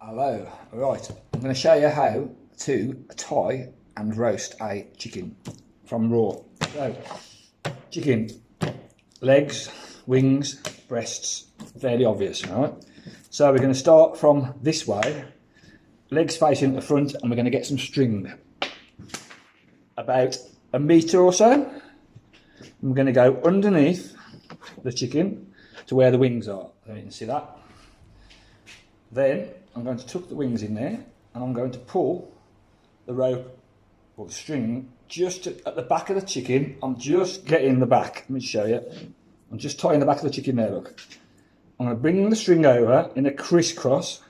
Hello, right, I'm going to show you how to tie and roast a chicken from raw. So, chicken, legs, wings, breasts, fairly obvious, right? So we're going to start from this way, legs facing the front, and we're going to get some string, about a metre or so. I'm going to go underneath the chicken to where the wings are, so you can see that. Then I'm going to tuck the wings in there, and I'm going to pull the rope or the string just at the back of the chicken. I'm just getting the back. Let me show you. I'm just tying the back of the chicken there, look. I'm going to bring the string over in a crisscross,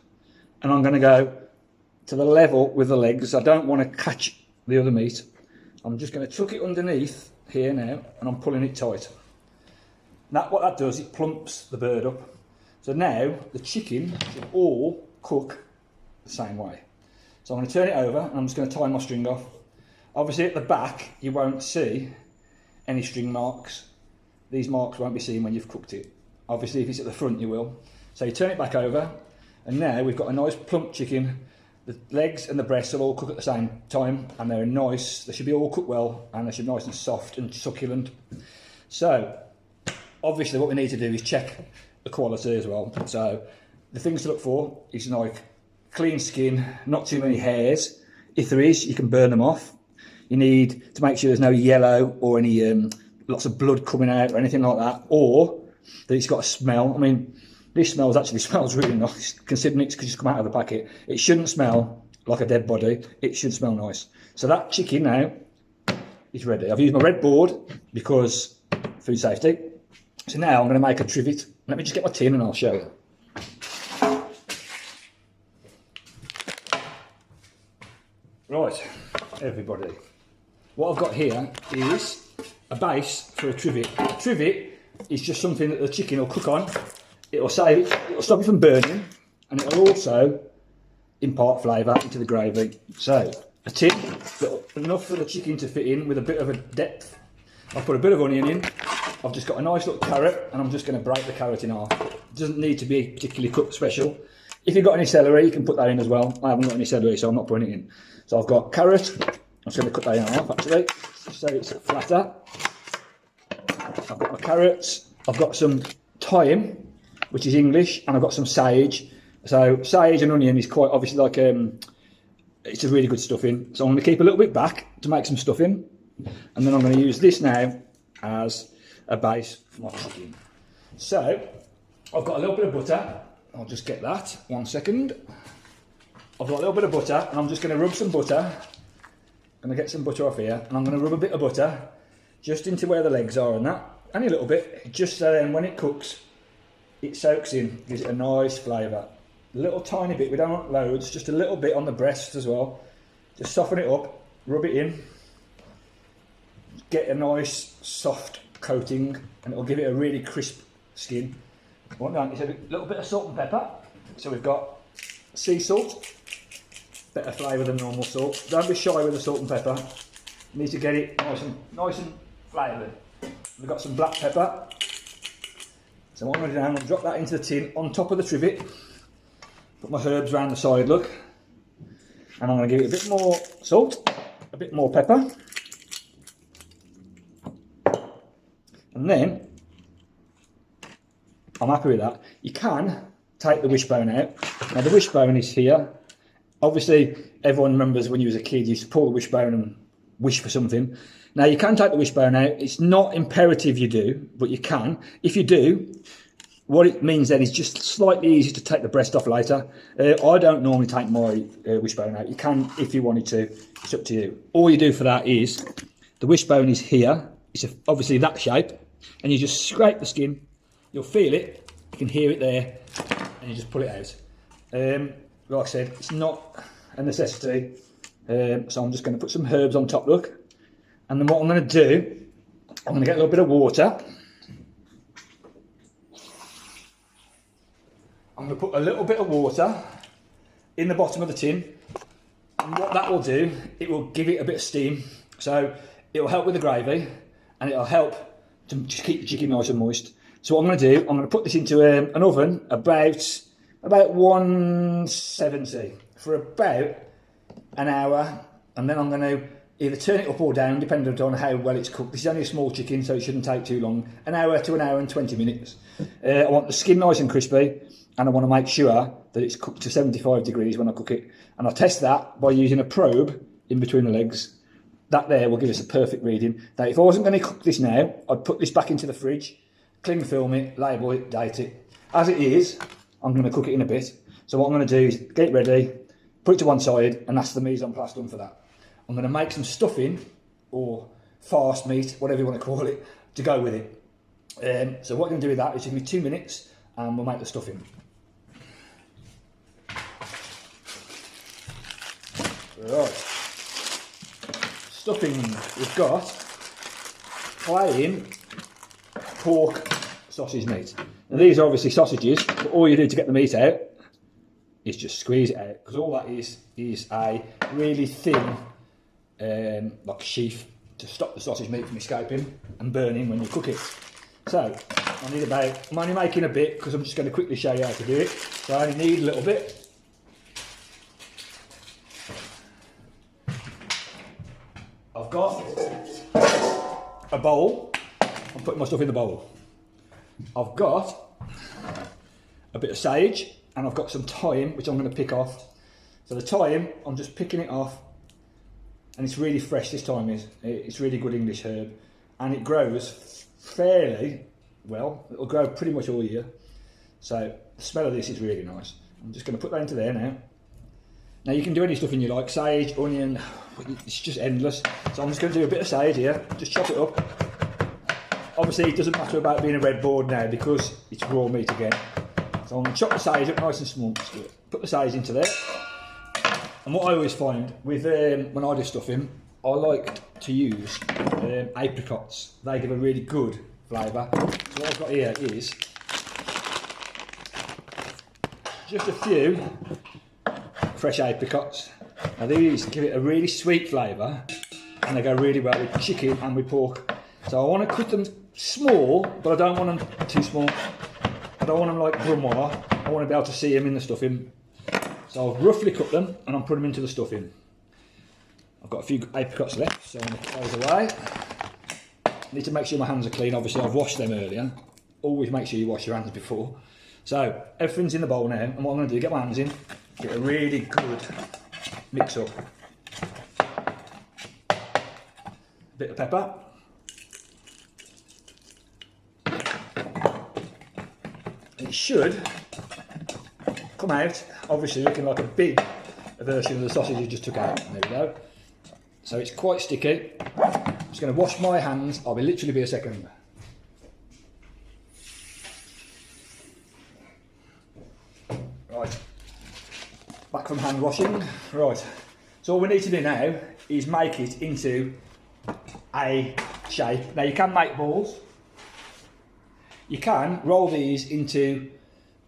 and I'm going to go to the level with the legs. I don't want to catch the other meat. I'm just going to tuck it underneath here now, and I'm pulling it tight. Now what that does, it plumps the bird up. So now the chicken should all cook the same way. So I'm going to turn it over, and I'm just going to tie my string off. Obviously at the back you won't see any string marks. These marks won't be seen when you've cooked it. Obviously if it's at the front you will. So you turn it back over, and now we've got a nice plump chicken. The legs and the breasts will all cook at the same time, and they're nice. They should be all cooked well, and they should be nice and soft and succulent. So obviously what we need to do is check the quality as well. So the things to look for is like clean skin, not too many hairs. If there is, you can burn them off. You need to make sure there's no yellow or any lots of blood coming out or anything like that, or that it's got a smell. I mean, this smells really nice, considering it's just come out of the packet. It shouldn't smell like a dead body. It should smell nice. So that chicken now is ready. I've used my red board because food safety. So now I'm going to make a trivet. Let me just get my tin and I'll show you. Right, everybody. What I've got here is a base for a trivet. A trivet is just something that the chicken will cook on. It'll stop it from burning, and it'll also impart flavour into the gravy. So, a tin, enough for the chicken to fit in with a bit of a depth. I've put a bit of onion in. I've just got a nice little carrot, and I'm just going to break the carrot in half. It doesn't need to be particularly cooked special. If you've got any celery, you can put that in as well. I haven't got any celery, so I'm not putting it in. So I've got carrot. I'm just going to cut that in half, actually, so it's flatter. I've got my carrots. I've got some thyme, which is English, and I've got some sage. So sage and onion is quite obviously like it's a really good stuffing. So I'm going to keep a little bit back to make some stuffing, and then I'm going to use this now as a base for my chicken. So I've got a little bit of butter. I'll just get that, 1 second. I've got a little bit of butter, and I'm just going to rub some butter. I'm going to get some butter off here, and I'm going to rub a bit of butter just into where the legs are and that, only a little bit, just so then when it cooks, it soaks in, gives it a nice flavour. A little tiny bit, we don't want loads, just a little bit on the breast as well. Just soften it up, rub it in, get a nice soft coating, and it'll give it a really crisp skin. What now? It's a little bit of salt and pepper. So we've got sea salt, better flavour than normal salt. Don't be shy with the salt and pepper. You need to get it nice and flavoured. We've got some black pepper. So what I'm going to do now, I'm going to drop that into the tin on top of the trivet. Put my herbs around the side, look. And I'm going to give it a bit more salt, a bit more pepper. And then, I'm happy with that. You can take the wishbone out. Now the wishbone is here. Obviously, everyone remembers when you was a kid, you used to pull the wishbone and wish for something. Now you can take the wishbone out. It's not imperative you do, but you can. If you do, what it means then is just slightly easier to take the breast off later. I don't normally take my wishbone out. You can if you wanted to. It's up to you. All you do for that is, the wishbone is here. It's obviously that shape. And you just scrape the skin. You'll feel it. You can hear it there. And you just pull it out. Like I said, it's not a necessity. So I'm just going to put some herbs on top, look. And then what I'm going to do, I'm going to get a little bit of water. I'm going to put a little bit of water in the bottom of the tin. And what that will do, it will give it a bit of steam. So it will help with the gravy, and it will help to just keep the chicken nice and moist. So what I'm going to do, I'm going to put this into an oven about about 170 for about an hour, and then I'm going to either turn it up or down depending on how well it's cooked. This is only a small chicken, so it shouldn't take too long. An hour to an hour and 20 minutes. I want the skin nice and crispy, and I want to make sure that it's cooked to 75 degrees when I cook it. And I'll test that by using a probe in between the legs. That there will give us a perfect reading. Now, if I wasn't going to cook this now, I'd put this back into the fridge, cling film it, label it, date it. As it is, I'm going to cook it in a bit. So what I'm going to do is get it ready, put it to one side, and that's the mise en place done for that. I'm going to make some stuffing, or farce meat, whatever you want to call it, to go with it. So what I'm going to do with that is give me 2 minutes, and we'll make the stuffing. Right. Stuffing we've got plain pork sausage meat. Now these are obviously sausages, but all you do to get the meat out is just squeeze it out, because all that is a really thin like sheath to stop the sausage meat from escaping and burning when you cook it. So I need I'm only making a bit because I'm just going to quickly show you how to do it. So I only need a little bit. I've got a bowl. I'm putting my stuff in the bowl. I've got a bit of sage, and I've got some thyme, which I'm going to pick off. So the thyme, I'm just picking it off, and it's really fresh this time. It's really good English herb, and it grows fairly well. It'll grow pretty much all year. So the smell of this is really nice. I'm just going to put that into there now. Now you can do any stuffing you like, sage, onion, it's just endless. So I'm just going to do a bit of sage here, just chop it up. Obviously it doesn't matter about being a red board now because it's raw meat again. So I'm going to chop the sage up nice and small, put the sage into there. And what I always find with when I do stuffing, I like to use apricots. They give a really good flavour. So what I've got here is just a few fresh apricots. Now these give it a really sweet flavour, and they go really well with chicken and with pork. So I want to cut them small, but I don't want them too small. I don't want them like brunoise. I want to be able to see them in the stuffing. So I've roughly cut them, and I'm putting them into the stuffing. I've got a few apricots left, so I'm going to put those away. I need to make sure my hands are clean. Obviously I've washed them earlier. Always make sure you wash your hands before. So everything's in the bowl now, and what I'm going to do, get my hands in, get a really good mix up. A bit of pepper. It should come out, obviously looking like a big version of the sausage you just took out. There we go. So it's quite sticky. I'm just going to wash my hands. I'll literally be a second. Right. Back from hand washing. Right. So all we need to do now is make it into a shape. Now you can make balls. You can roll these into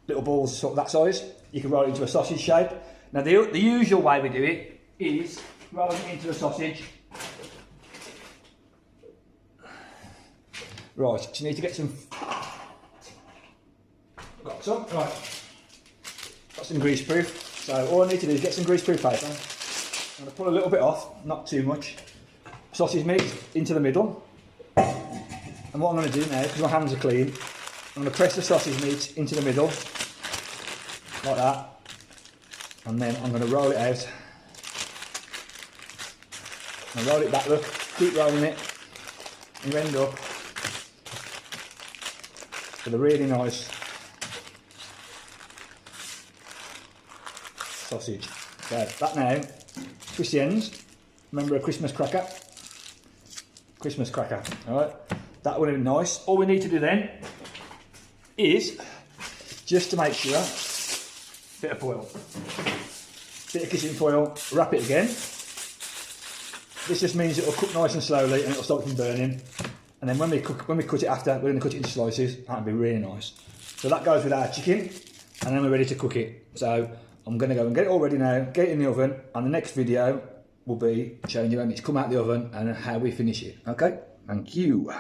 little balls sort of that size. You can roll it into a sausage shape. Now the usual way we do it is rolling it into a sausage. Right, so you need to get some. Got some, right. Got some greaseproof. So all I need to do is get some greaseproof paper. I'm going to pull a little bit off, not too much. Sausage meat into the middle. And what I'm going to do now, because my hands are clean, I'm going to press the sausage meat into the middle, like that. And then I'm going to roll it out. And roll it back, look, keep rolling it. And you end up with a really nice sausage. So that now, twist the ends. Remember a Christmas cracker? Christmas cracker, alright? That would be nice. All we need to do then is, just to make sure, bit of foil. Bit of kitchen foil, wrap it again. This just means it will cook nice and slowly and it will stop from burning. And then when we cut it after, we're going to cut it into slices. That'll be really nice. So that goes with our chicken, and then we're ready to cook it. So I'm going to go and get it all ready now, get it in the oven, and the next video will be showing you when it's come out of the oven and how we finish it. Okay? Thank you.